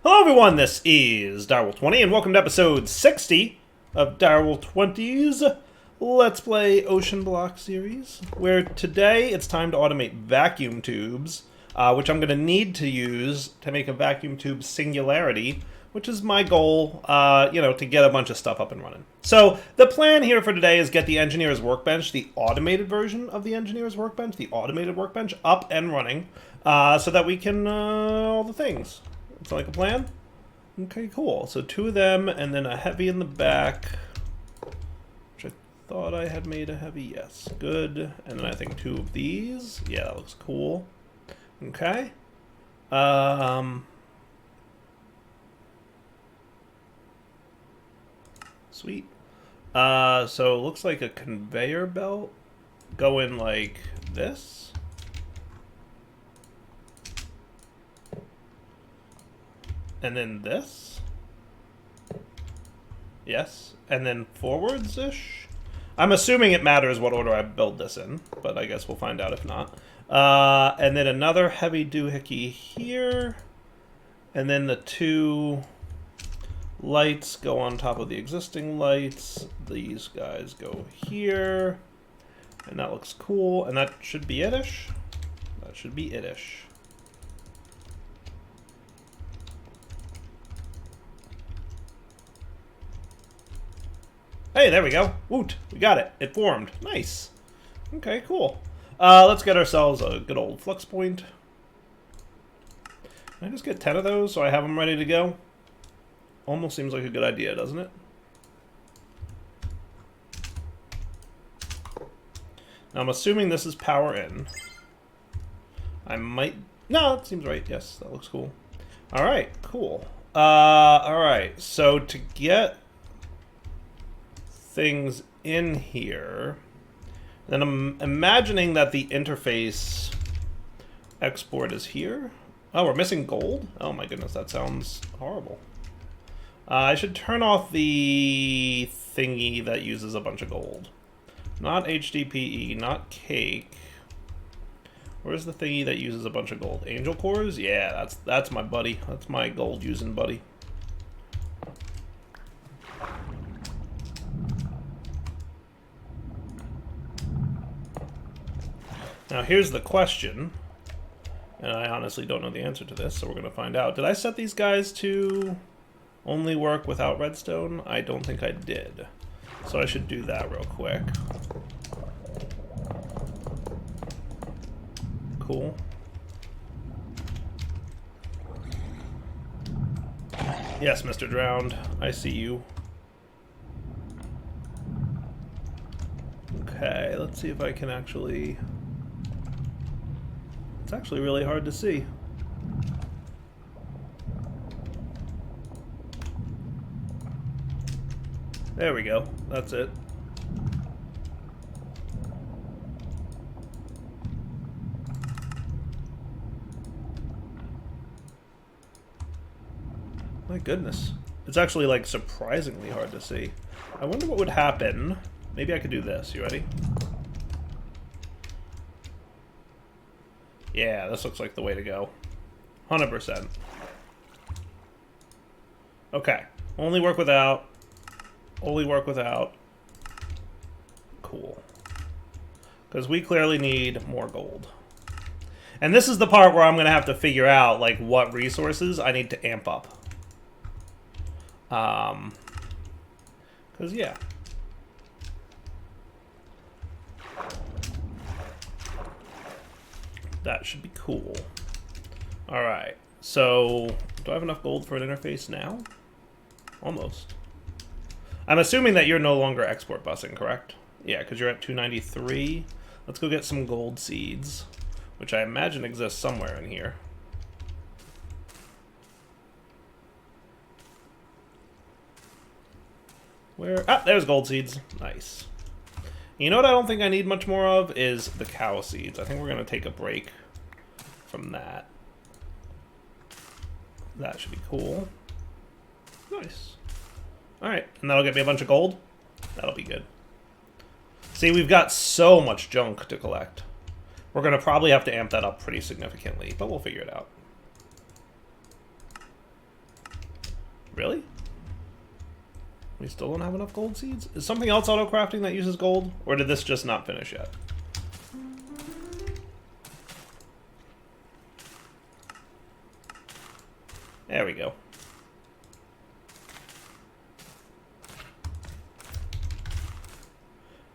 Hello everyone, this is Direwolf20 and welcome to episode 60 of Direwolf20's Let's Play OceanBlock series, where today it's time to automate vacuum tubes, which I'm going to need to use to make a vacuum tube singularity, which is my goal, to get a bunch of stuff up and running. So the plan here for today is get the engineer's workbench, the automated version of the engineer's workbench, the automated workbench, up and running, so that we can, all the things. It's like a plan? Okay, cool. So two of them, and then a heavy in the back, which I thought I had made a heavy. Yes, good. And then I think two of these. Yeah, that looks cool. Okay. Sweet. So it looks like a conveyor belt going like this. And then this. Yes. And then forwards-ish. I'm assuming it matters what order I build this in, but I guess we'll find out if not. And then another heavy doohickey here. And then the two lights go on top of the existing lights. These guys go here. And that looks cool. And that should be it-ish. That should be it-ish. Hey, there we go. Woot. We got it. It formed. Nice. Okay, cool. Let's get ourselves a good old flux point. Can I just get 10 of those so I have them ready to go? Almost seems like a good idea, doesn't it? Now, I'm assuming this is power in. I might... No, it seems right. Yes, that looks cool. All right, cool. All right, so to get things in here, then I'm imagining that the interface export is here. Oh, we're missing gold? Oh my goodness, that sounds horrible. I should turn off the thingy that uses a bunch of gold. Not HDPE, not cake. Where's the thingy that uses a bunch of gold? Angel cores? Yeah, that's my buddy. That's my gold using buddy. Now here's the question, and I honestly don't know the answer to this, so we're going to find out. Did I set these guys to only work without redstone? I don't think I did. So I should do that real quick. Cool. Yes, Mr. Drowned, I see you. Okay, let's see if I can actually... It's actually really hard to see. There we go. That's it. My goodness. It's actually, like, surprisingly hard to see. I wonder what would happen. Maybe I could do this. You ready? Yeah, this looks like the way to go. 100%. Okay. Only work without. Only work without. Cool. Because we clearly need more gold. And this is the part where I'm going to have to figure out, like, what resources I need to amp up. Because, yeah. That should be cool. Alright, so do I have enough gold for an interface now? Almost. I'm assuming that you're no longer export busing, correct? Yeah, because you're at 293. Let's go get some gold seeds, which I imagine exists somewhere in here. Where? Ah, there's gold seeds. Nice. You know what I don't think I need much more of is the cow seeds. I think we're going to take a break from that. That should be cool. Nice. Alright, and that'll get me a bunch of gold. That'll be good. See, we've got so much junk to collect. We're going to probably have to amp that up pretty significantly, but we'll figure it out. Really? We still don't have enough gold seeds? Is something else auto-crafting that uses gold? Or did this just not finish yet? There we go.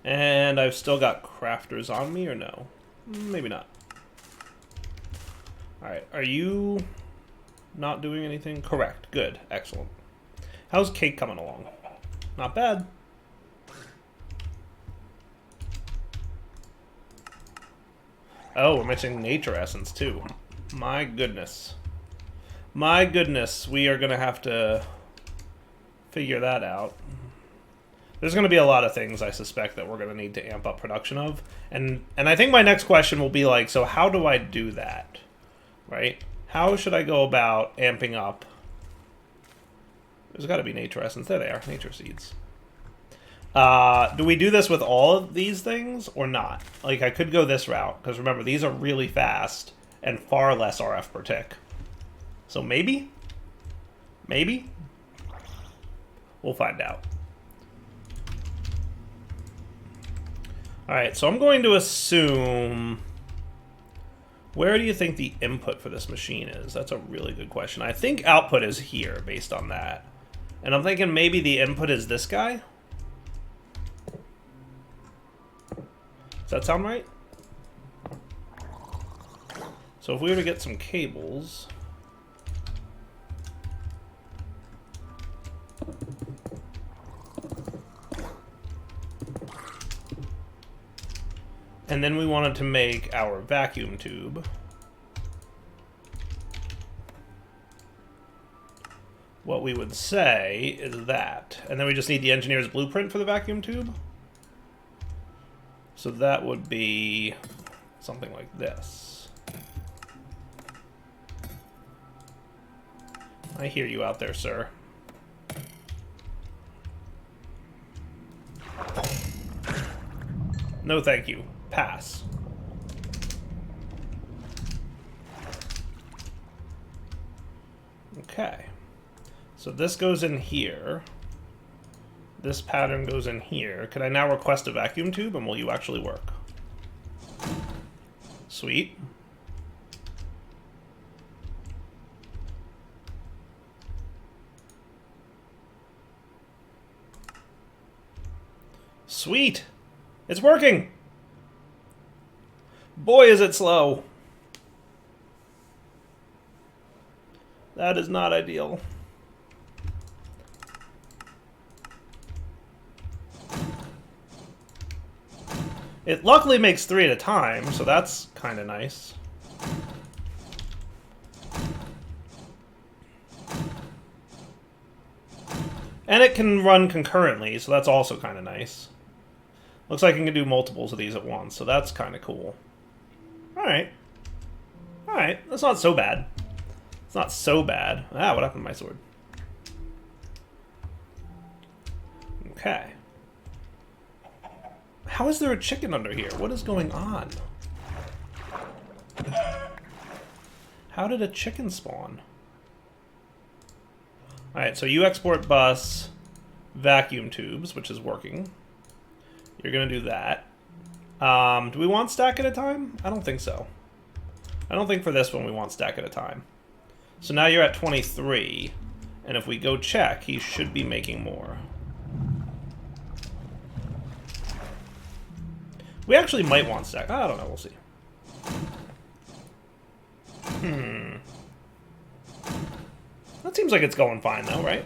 And I've still got crafters on me, or no? Maybe not. Alright, are you not doing anything? Correct. Good. Excellent. How's cake coming along? Not bad. Oh, we're missing nature essence, too. My goodness. My goodness, we are going to have to figure that out. There's going to be a lot of things, I suspect, that we're going to need to amp up production of. And I think my next question will be like, so how do I do that? Right? How should I go about amping up? There's got to be nature essence. There they are, nature seeds. Do we do this with all of these things or not? Like, I could go this route, because remember, these are really fast and far less RF per tick. So maybe? Maybe? We'll find out. Alright, so I'm going to assume... Where do you think the input for this machine is? That's a really good question. I think output is here, based on that. And I'm thinking maybe the input is this guy? Does that sound right? So if we were to get some cables... And then we wanted to make our vacuum tube. What we would say is that. And then we just need the engineer's blueprint for the vacuum tube. So that would be something like this. I hear you out there, sir. No, thank you. Pass. Okay. So this goes in here. This pattern goes in here. Could I now request a vacuum tube, and will you actually work? Sweet. Sweet! It's working! Boy, is it slow. That is not ideal. It luckily makes 3 at a time, so that's kind of nice. And it can run concurrently, so that's also kind of nice. Looks like I can do multiples of these at once, so that's kind of cool. Alright. Alright, that's not so bad. It's not so bad. Ah, what happened to my sword? Okay. How is there a chicken under here? What is going on? How did a chicken spawn? Alright, so you export bus vacuum tubes, which is working. You're going to do that. Do we want stack at a time? I don't think so. I don't think for this one we want stack at a time. So now you're at 23, and if we go check, he should be making more. We actually might want stack. I don't know, we'll see. That seems like it's going fine though, right?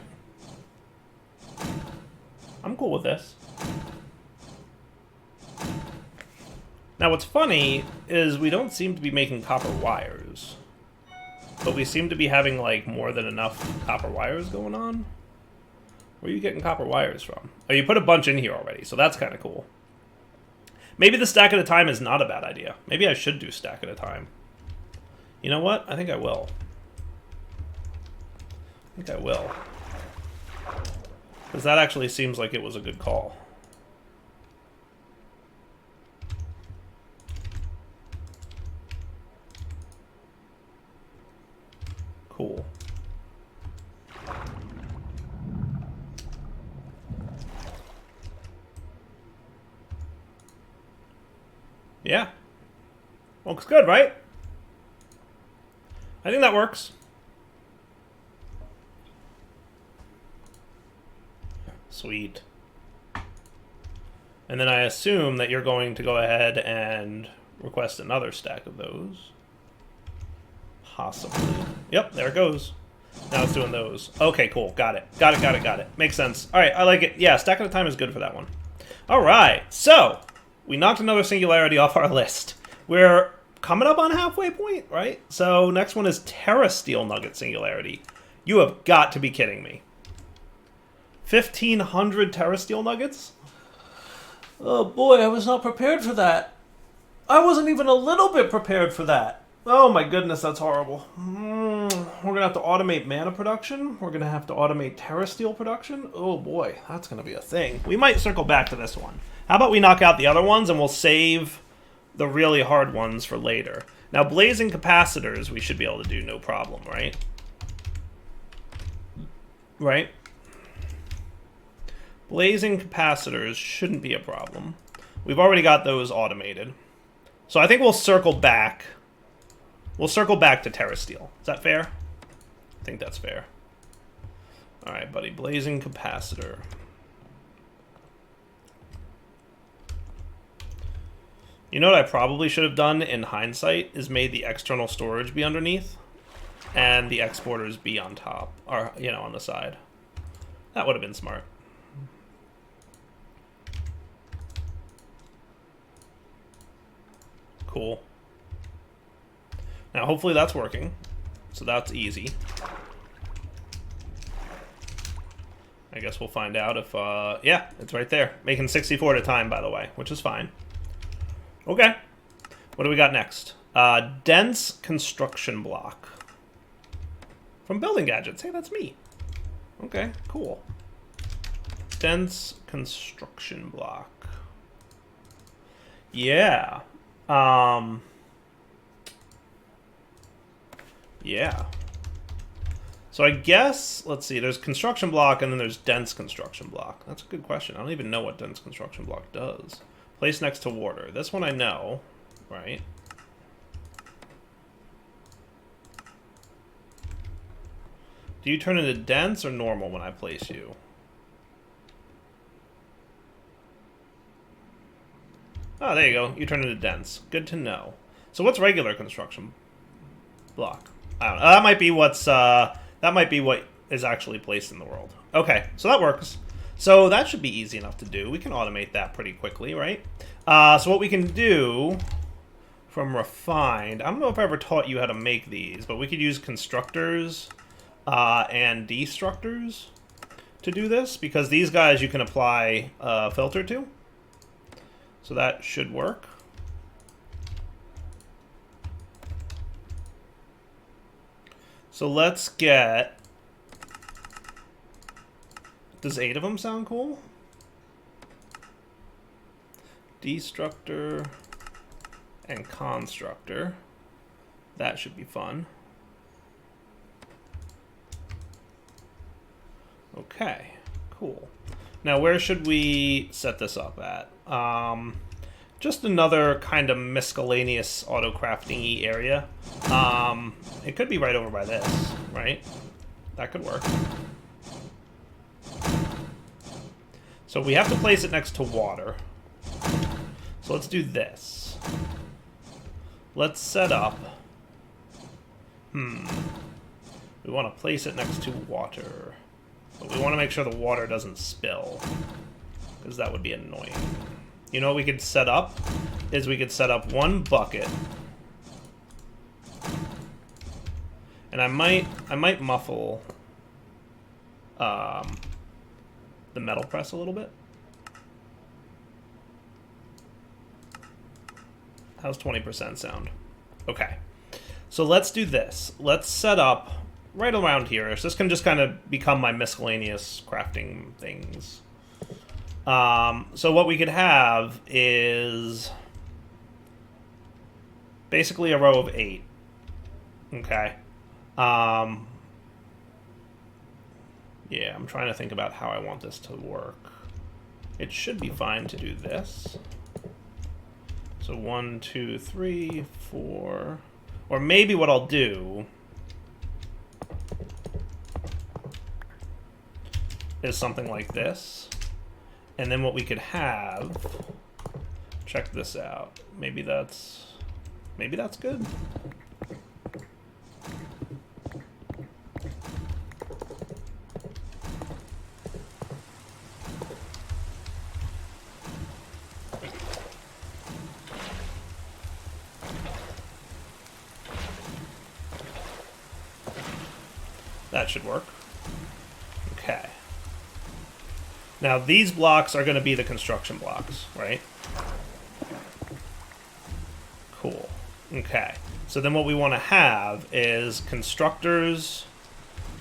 I'm cool with this. Now what's funny is we don't seem to be making copper wires. But we seem to be having like more than enough copper wires going on. Where are you getting copper wires from? Oh, you put a bunch in here already, so that's kind of cool. Maybe the stack at a time is not a bad idea. Maybe I should do stack at a time. You know what? I think I will. I think I will. Because that actually seems like it was a good call. Cool. Yeah. Looks good, right? I think that works. Sweet. And then I assume that you're going to go ahead and request another stack of those. Possibly. Yep, there it goes. Now it's doing those. Okay, cool. Got it. Got it. Makes sense. All right, I like it. Yeah, stack at a time is good for that one. All right, so we knocked another singularity off our list. We're coming up on halfway point, right? So next one is Terra Steel Nugget Singularity. You have got to be kidding me. 1,500 Terra Steel Nuggets? Oh boy, I was not prepared for that. I wasn't even a little bit prepared for that. Oh my goodness, that's horrible. We're going to have to automate mana production. We're going to have to automate Terra Steel production. Oh boy, that's going to be a thing. We might circle back to this one. How about we knock out the other ones and we'll save the really hard ones for later. Now, blazing capacitors we should be able to do no problem, right? Right? Blazing capacitors shouldn't be a problem. We've already got those automated. So I think we'll circle back. We'll circle back to Terra Steel. Is that fair? I think that's fair. All right, buddy. Blazing capacitor. You know what I probably should have done in hindsight is made the external storage be underneath and the exporters be on top, or, you know, on the side. That would have been smart. Cool. Now, hopefully that's working. So that's easy. I guess we'll find out if, yeah, it's right there. Making 64 at a time, by the way, which is fine. Okay. What do we got next? Dense construction block. From Building Gadgets. Hey, that's me. Okay, cool. Dense construction block. Yeah. Yeah. So I guess, let's see, there's construction block and then there's dense construction block. That's a good question. I don't even know what dense construction block does. Place next to water. This one I know, right? Do you turn into dense or normal when I place you? Oh, there you go. You turn into dense. Good to know. So what's regular construction block? I don't know. That might be what is actually placed in the world. Okay, so that works. So that should be easy enough to do. We can automate that pretty quickly, right? So what we can do from refined, I don't know if I ever taught you how to make these, but we could use constructors and destructors to do this, because these guys you can apply a filter to. So that should work. So let's get... Does 8 of them sound cool? Destructor and constructor. That should be fun. Okay, cool. Now where should we set this up at? Just another kind of miscellaneous auto-crafting-y area. It could be right over by this, right? That could work. So we have to place it next to water. So let's do this. Let's set up... We want to place it next to water. But we want to make sure the water doesn't spill, because that would be annoying. You know what we could set up? Is we could set up one bucket. And I might muffle the metal press a little bit. How's 20% sound? Okay. So let's do this. Let's set up right around here. So this can just kind of become my miscellaneous crafting things. So what we could have is basically a row of 8. Okay. Yeah, I'm trying to think about how I want this to work. It should be fine to do this. So 1, 2, 3, 4. Or maybe what I'll do is something like this. And then what we could have, check this out. Maybe that's good. That should work. Okay. Now these blocks are going to be the construction blocks, right? Cool. Okay. So then what we want to have is constructors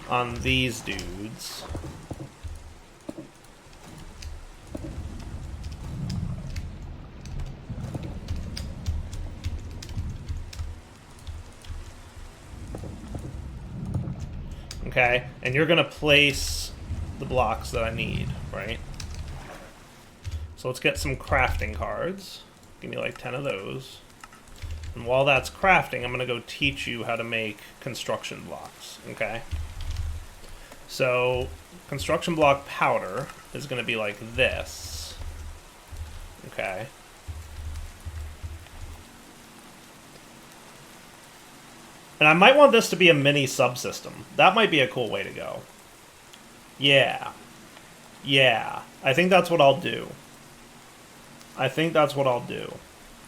on these dudes. Okay, and you're gonna place the blocks that I need, right? So let's get some crafting cards. Give me like 10 of those. And while that's crafting, I'm gonna go teach you how to make construction blocks, okay? So, construction block powder is gonna be like this, okay? And I might want this to be a mini subsystem. That might be a cool way to go. Yeah. Yeah. I think that's what I'll do.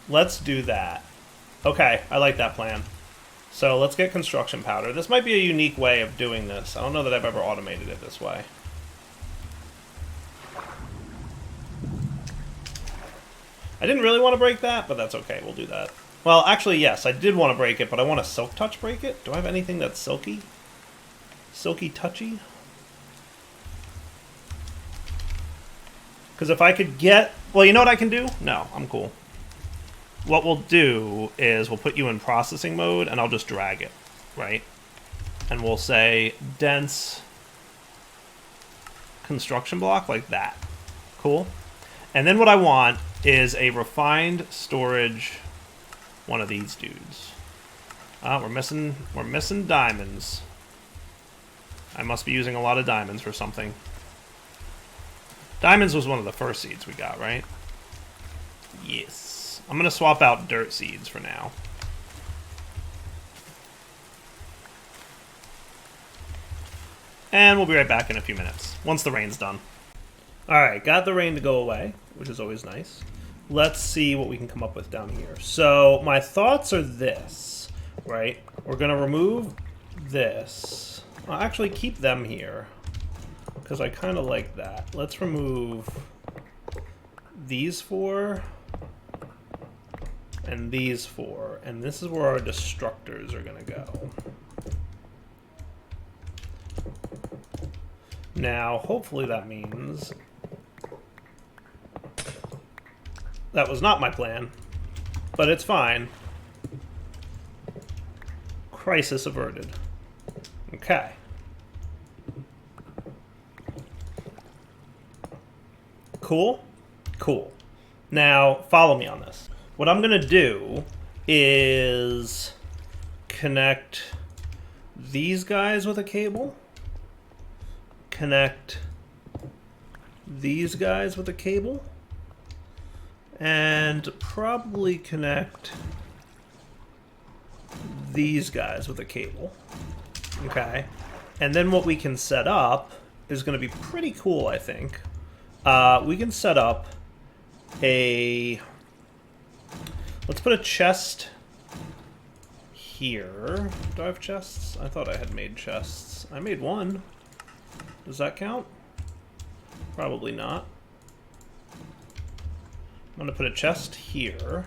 Let's do that. Okay, I like that plan. So let's get construction powder. This might be a unique way of doing this. I don't know that I've ever automated it this way. I didn't really want to break that, but that's okay. We'll do that. Well, actually, yes, I did want to break it, but I want to silk touch break it. Do I have anything that's silky? Silky touchy? Because if I could get... Well, you know what I can do? No, I'm cool. What we'll do is we'll put you in processing mode, and I'll just drag it, right? And we'll say dense construction block like that. Cool. And then what I want is a refined storage... one of these dudes. We're missing diamonds. I must be using a lot of diamonds for something. Diamonds was one of the first seeds we got, right? Yes. I'm gonna swap out dirt seeds for now. And we'll be right back in a few minutes, once the rain's done. Alright, got the rain to go away, which is always nice. Let's see what we can come up with down here. So my thoughts are this, right? We're going to remove this. I'll actually keep them here because I kind of like that. Let's remove these four and these four. And this is where our destructors are going to go. Now, hopefully that means... That was not my plan, but it's fine. Crisis averted. Okay. Cool? Cool. Now, follow me on this. What I'm going to do is connect these guys with a cable. Connect these guys with a cable. And probably connect these guys with a cable. Okay. And then what we can set up is going to be pretty cool, I think. We can set up a... Let's put a chest here. Do I have chests? I thought I had made chests. I made one. Does that count? Probably not. I'm going to put a chest here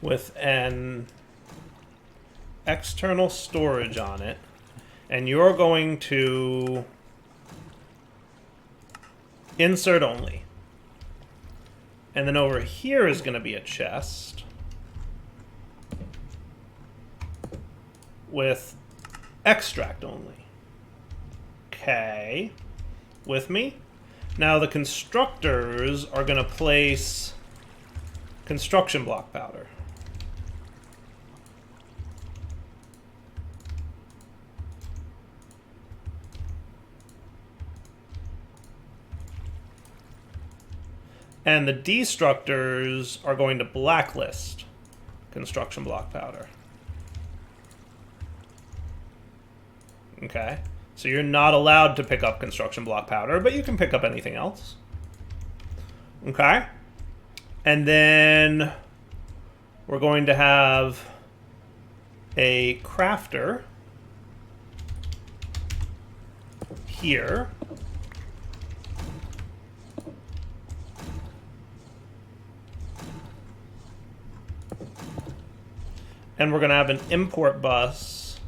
with an external storage on it, and you're going to insert only. And then over here is going to be a chest with extract only. Okay. With me? Now the constructors are going to place construction block powder. And the destructors are going to blacklist construction block powder. Okay, so you're not allowed to pick up construction block powder, but you can pick up anything else. Okay, and then we're going to have a crafter here. And we're going to have an import bus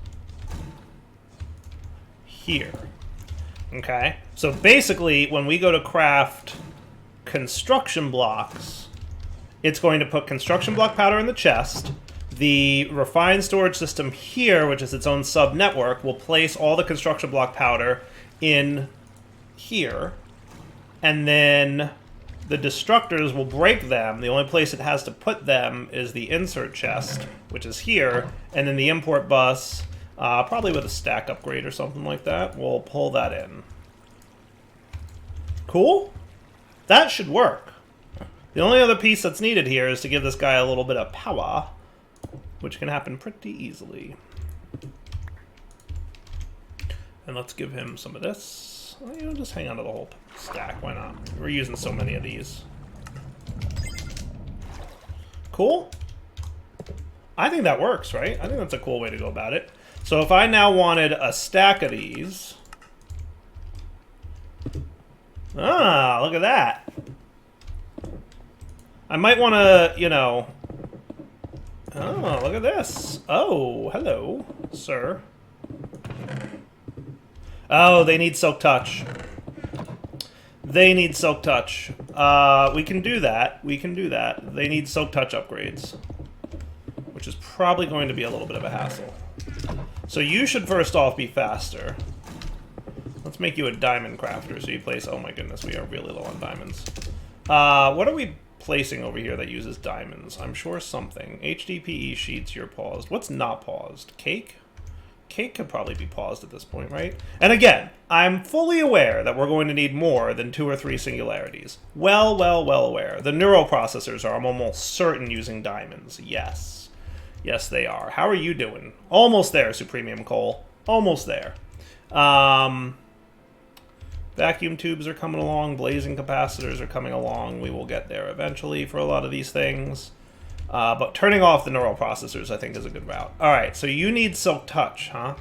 here. Okay? So basically, when we go to craft construction blocks, it's going to put construction block powder in the chest. The refined storage system here, which is its own sub-network, will place all the construction block powder in here. And then the destructors will break them. The only place it has to put them is the insert chest, which is here. And then the import bus, probably with a stack upgrade or something like that, we'll pull that in. Cool? That should work. The only other piece that's needed here is to give this guy a little bit of power, which can happen pretty easily. And let's give him some of this. Well, you know, just hang on to the whole stack. Why not? We're using so many of these. Cool. I think that works, right? I think that's a cool way to go about it. So if I now wanted a stack of these... Ah, look at that. I might want to, you know... Oh, look at this. Oh, hello, sir. Oh, they need Silk Touch. They need Silk Touch. We can do that. We can do that. They need Silk Touch upgrades, which is probably going to be a little bit of a hassle. So you should first off be faster. Let's make you a diamond crafter. So you place... Oh my goodness, we are really low on diamonds. What are we placing over here that uses diamonds? I'm sure something. HDPE sheets, you're paused. What's not paused? Cake? Cake could probably be paused at this point, right? And again, I'm fully aware that we're going to need more than 2 or 3 singularities. Well aware. The neural processors are, I'm almost certain, using diamonds. Yes. Yes, they are. How are you doing? Almost there, Supremium Coal. Almost there. Vacuum tubes are coming along. Blazing capacitors are coming along. We will get there eventually for a lot of these things. But turning off the neural processors, I think, is a good route. All right, so you need Silk Touch, huh?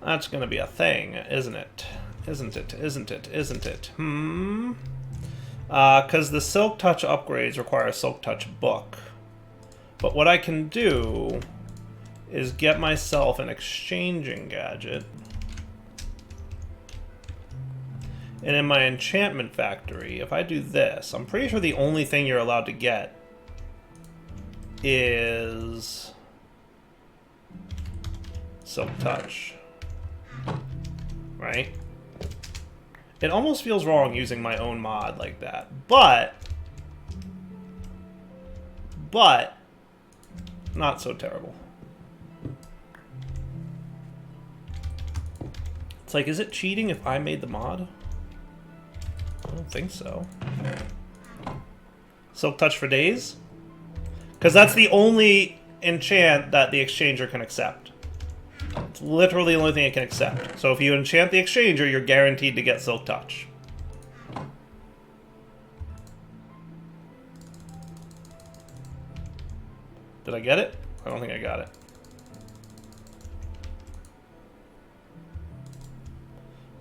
That's going to be a thing, isn't it? Isn't it? Isn't it? Isn't it? Because the Silk Touch upgrades require a Silk Touch book. But what I can do is get myself an exchanging gadget. And in my enchantment factory, if I do this, I'm pretty sure the only thing you're allowed to get is Silk Touch, right? It almost feels wrong using my own mod like that, but not so terrible. It's like, is it cheating if I made the mod? I don't think so. Silk Touch for days? Because that's the only enchant that the exchanger can accept. It's literally the only thing it can accept. So if you enchant the exchanger, you're guaranteed to get Silk Touch. Did I get it? I don't think I got it.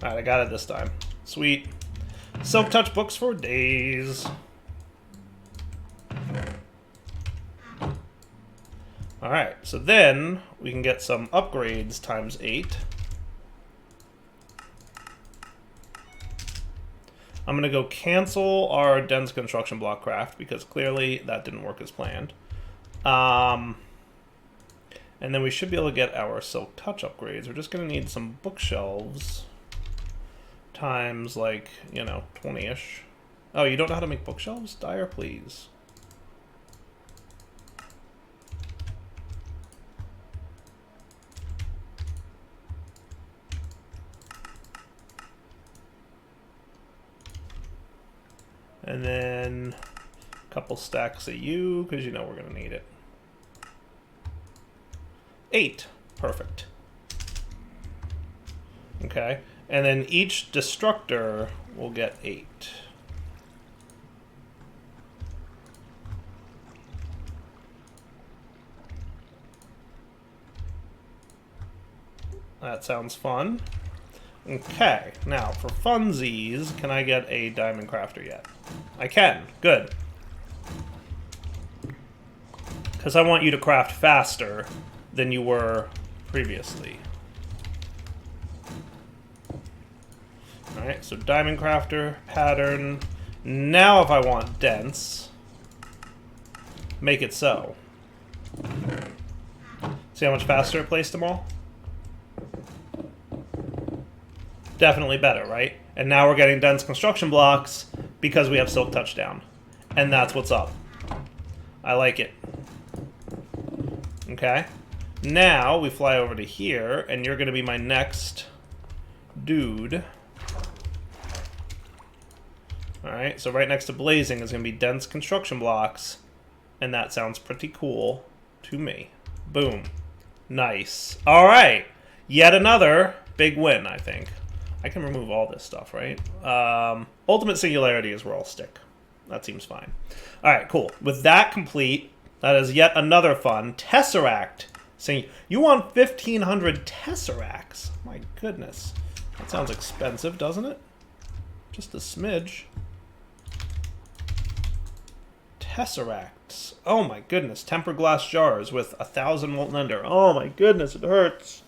Alright, I got it this time. Sweet. Silk Touch books for days. Alright, so then we can get some upgrades times 8. I'm going to go cancel our dense construction block craft because clearly that didn't work as planned. And then we should be able to get our Silk Touch upgrades. We're just going to need some bookshelves times, like, you know, 20-ish. Oh, you don't know how to make bookshelves? Dyer, please. And then a couple stacks of you, because you know we're going to need it. 8. Perfect. Okay. And then each destructor will get 8. That sounds fun. Okay, now for funsies, can I get a diamond crafter yet? I can. Good. Because I want you to craft faster than you were previously. Alright, so diamond crafter, pattern. Now if I want dense, make it so. See how much faster it placed them all? Definitely better, right? And now we're getting dense construction blocks because we have silk touchdown. And that's what's up. I like it. Okay. Now we fly over to here, and you're going to be my next dude. Alright, so right next to blazing is going to be dense construction blocks. And that sounds pretty cool to me. Boom. Nice. Alright. Yet another big win, I think. I can remove all this stuff, right? Ultimate singularity is where I'll stick. That seems fine. Alright, cool. With that complete, that is yet another fun. Tesseract. You want 1,500 Tesseracts. My goodness. That sounds expensive, doesn't it? Just a smidge. Tesseracts. Oh my goodness. Tempered glass jars with 1,000 molten ender. Oh my goodness, it hurts.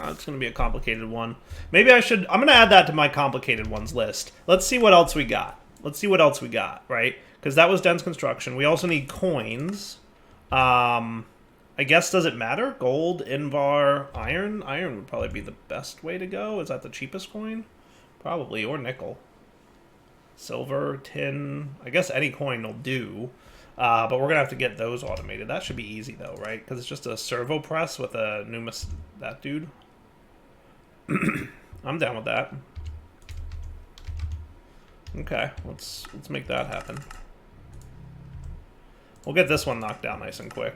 It's going to be a complicated one. Maybe I should... I'm going to add that to my complicated ones list. Let's see what else we got. Let's see what else we got, right? Because that was dense construction. We also need coins. I guess, does it matter? Gold, Invar, iron? Iron would probably be the best way to go. Is that the cheapest coin? Probably. Or nickel. Silver, tin. I guess any coin will do. But we're going to have to get those automated. That should be easy, though, right? Because it's just a servo press with a Numis... That dude. I'm down with that. Okay, let's make that happen. We'll get this one knocked down nice and quick.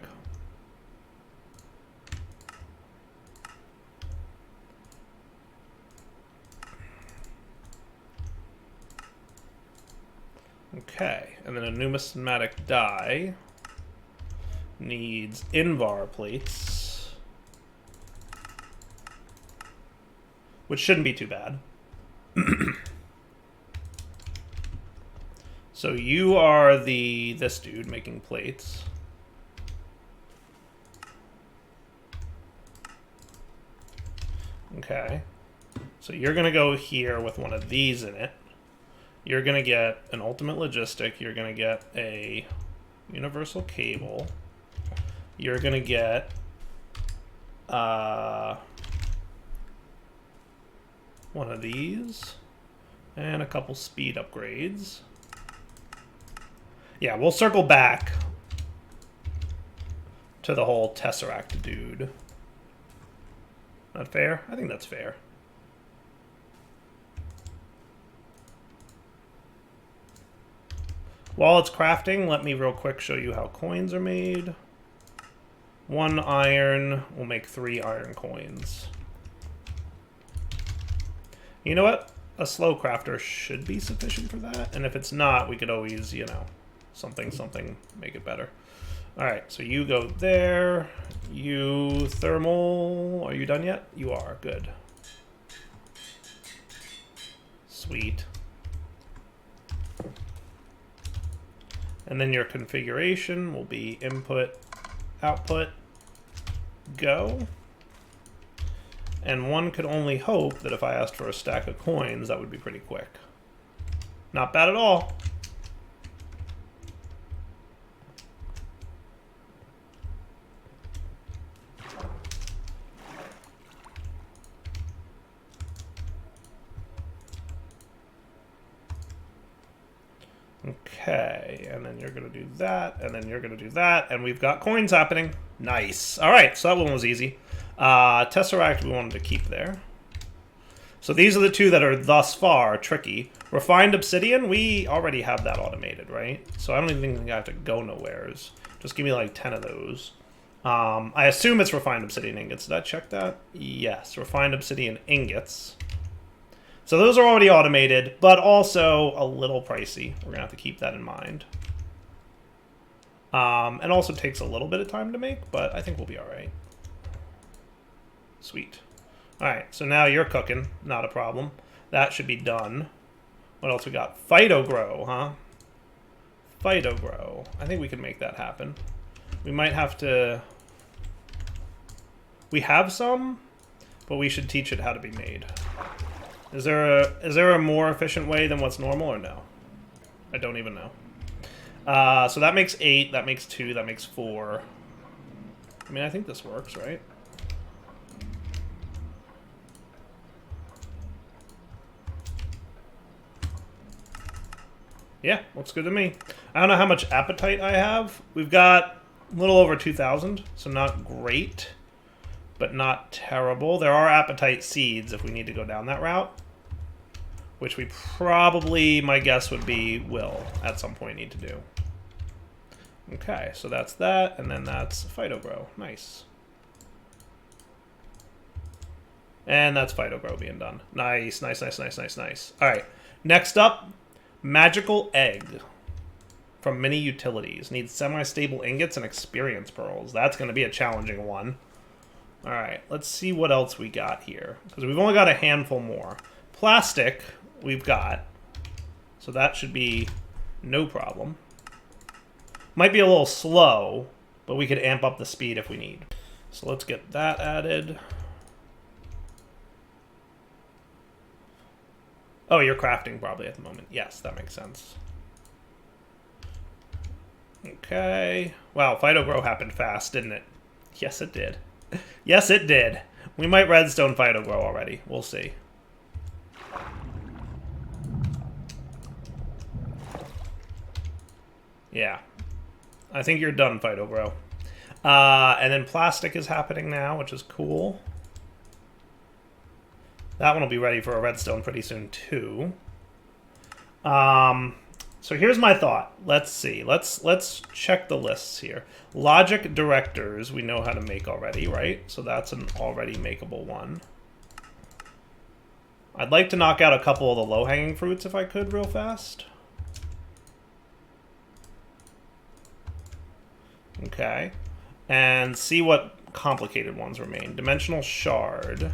Okay, and then a numismatic die needs Invar plates, which shouldn't be too bad. So you are this dude making plates. Okay. So you're gonna go here with one of these in it. You're gonna get an ultimate logistic. You're gonna get a universal cable. You're gonna get one of these and a couple speed upgrades. Yeah, we'll circle back to the whole Tesseract dude. Not fair? I think that's fair. While it's crafting, let me real quick show you how coins are made. 1 iron will make 3 iron coins. You know what? A slow crafter should be sufficient for that. And if it's not, we could always, you know, something, make it better. Alright, so you go there. You thermal. Are you done yet? You are. Good. Sweet. And then your configuration will be input, output, go. And one could only hope that if I asked for a stack of coins, that would be pretty quick. Not bad at all. Okay, and then you're going to do that, and then you're going to do that, and we've got coins happening. Nice. All right, so that one was easy. Tesseract we wanted to keep there. So these are the two that are thus far tricky. Refined obsidian, we already have that automated, right? So I don't even think I have to go nowheres. Just give me like 10 of those. I assume it's refined obsidian ingots. Did I check that? Yes, refined obsidian ingots. So those are already automated, but also a little pricey. We're gonna have to keep that in mind. And also takes a little bit of time to make, but I think we'll be all right. Sweet. All right, so now you're cooking. Not a problem. That should be done. What else we got? Phytogrow, huh? Phytogrow. I think we can make that happen. We might have to... We have some, but we should teach it how to be made. Is there a more efficient way than what's normal, or no? I don't even know. So that makes 8, that makes 2, that makes 4. I mean, I think this works, right? Yeah, looks good to me. I don't know how much appetite I have. We've got a little over 2,000, so not great, but not terrible. There are appetite seeds if we need to go down that route, which we probably, my guess would be, will at some point need to do. Okay, so that's that, and then that's Phytogrow. Nice. And that's Phytogrow being done. Nice, nice, nice, nice, nice, nice. All right, next up, Magical Egg from Mini Utilities. Needs semi-stable ingots and experience pearls. That's going to be a challenging one. All right, let's see what else we got here, because we've only got a handful more. Plastic, we've got, so that should be no problem. Might be a little slow, but we could amp up the speed if we need. So let's get that added. Oh, you're crafting probably at the moment. Yes, that makes sense. Okay. Wow, Phytogrow happened fast, didn't it? Yes, it did. Yes, it did. We might redstone Phytogrow already. We'll see. Yeah. I think you're done, Phytogrow. And then plastic is happening now, which is cool. That one will be ready for a redstone pretty soon, too. So here's my thought. Let's see. Let's check the lists here. Logic directors, we know how to make already, right? So that's an already makeable one. I'd like to knock out a couple of the low-hanging fruits if I could real fast. Okay. And see what complicated ones remain. Dimensional shard.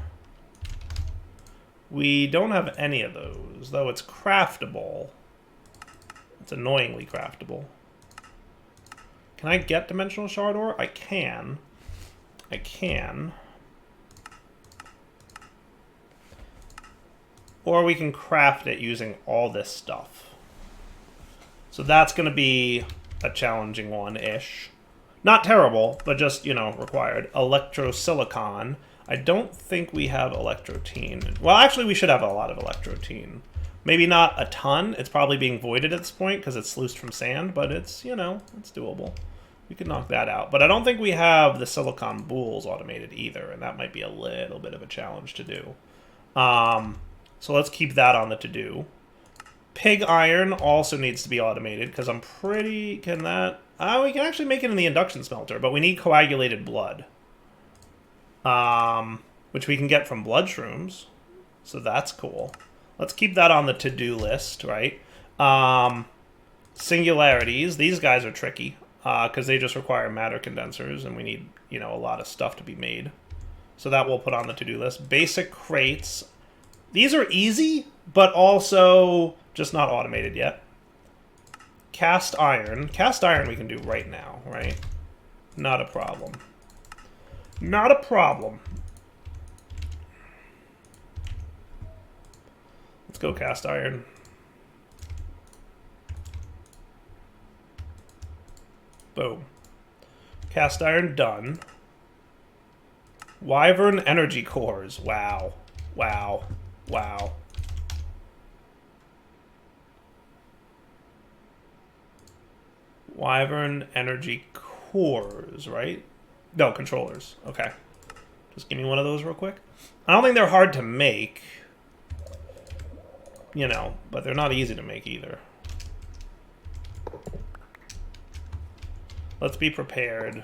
We don't have any of those, though it's craftable. It's annoyingly craftable. Can I get dimensional shard ore? I can. I can. Or we can craft it using all this stuff. So that's going to be a challenging one-ish. Not terrible, but just, you know, required. Electrosilicon. I don't think we have electrotine. Well, actually, we should have a lot of electrotine. Maybe not a ton. It's probably being voided at this point because it's sluiced from sand, but it's, you know, it's doable. We could knock that out. But I don't think we have the silicon bools automated either, and that might be a little bit of a challenge to do. So let's keep that on the to-do. Pig iron also needs to be automated because I'm pretty... Can that... we can actually make it in the induction smelter, but we need coagulated blood. Which we can get from blood shrooms. So that's cool. Let's keep that on the to-do list, right? Singularities. These guys are tricky because they just require matter condensers, and we need, you know, a lot of stuff to be made. So that we'll put on the to-do list. Basic crates. These are easy, but also just not automated yet. Cast iron. Cast iron we can do right now, right? Not a problem. Not a problem. Let's go cast iron. Boom. Cast iron done. Wyvern energy cores. Wow. Wow. Wow. Wyvern energy cores, right? No, controllers. Okay. Just give me one of those real quick. I don't think they're hard to make. you know, but they're not easy to make either. Let's be prepared.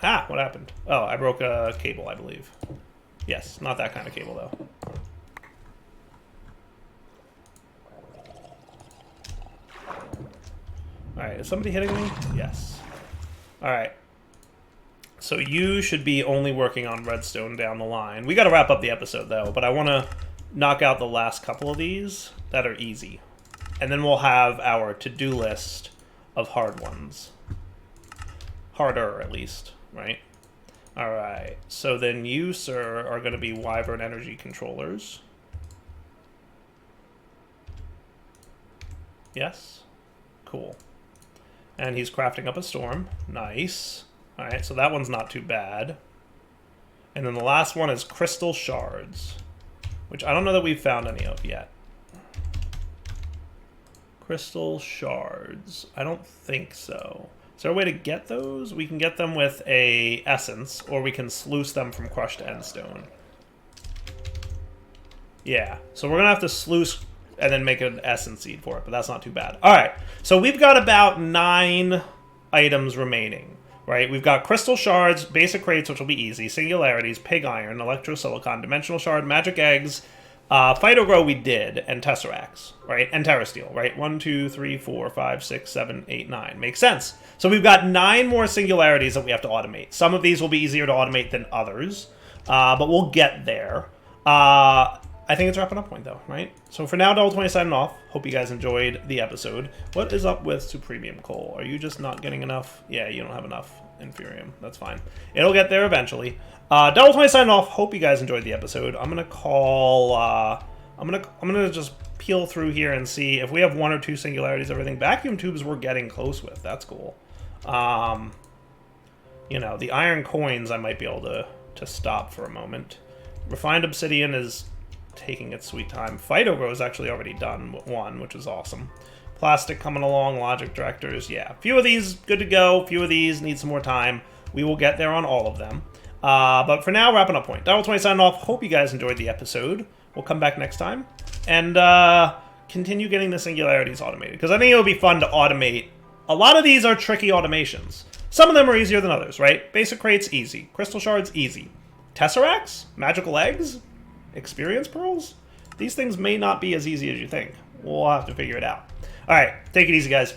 Ah, what happened? Oh, I broke a cable, I believe. Yes, not that kind of cable, though. Alright, is somebody hitting me? Yes. Alright. So you should be only working on redstone down the line. We gotta wrap up the episode, though, but I want to knock out the last couple of these that are easy. And then we'll have our to-do list of hard ones. Harder, at least, right? Alright, so then you, sir, are going to be Wyvern energy controllers. Yes? Cool. And he's crafting up a storm. Nice. Alright, so that one's not too bad. And then the last one is crystal shards, which I don't know that we've found any of yet. Crystal shards. I don't think so. Is there a way to get those? We can get them with a essence, or we can sluice them from crushed endstone. Yeah, so we're gonna have to sluice and then make an essence seed for it, but that's not too bad. All right, so we've got about 9 items remaining, right? We've got crystal shards, basic crates, which will be easy, singularities, pig iron, electrosilicon, dimensional shard, magic eggs, phytogrow we did, and tesseracts, right? And terrasteel, right? 1, 2, 3, 4, 5, 6, 7, 8, 9. Makes sense. So we've got 9 more singularities that we have to automate. Some of these will be easier to automate than others, but we'll get there. I think it's wrapping up point, though, right? So for now, Double 20 signing off. Hope you guys enjoyed the episode. What is up with Supremium Coal? Are you just not getting enough? Yeah, you don't have enough Inferium. That's fine. It'll get there eventually. Double 20 signing off. Hope you guys enjoyed the episode. I'm gonna call. I'm gonna just peel through here and see if we have 1 or 2 singularities. Everything vacuum tubes we're getting close with. That's cool. You know, the iron coins I might be able to stop for a moment. Refined obsidian is taking its sweet time. Phytogrow is actually already done 1, which is awesome. Plastic coming along, logic directors, yeah. A few of these, good to go. A few of these need some more time. We will get there on all of them. But for now, wrapping up point. Double 20 signing off. Hope you guys enjoyed the episode. We'll come back next time and continue getting the singularities automated, because I think it'll be fun to automate. A lot of these are tricky automations. Some of them are easier than others, right? Basic crates, easy. Crystal shards, easy. Tesseracts? Magical eggs? Experience pearls? These things may not be as easy as you think. We'll have to figure it out. Alright, take it easy, guys.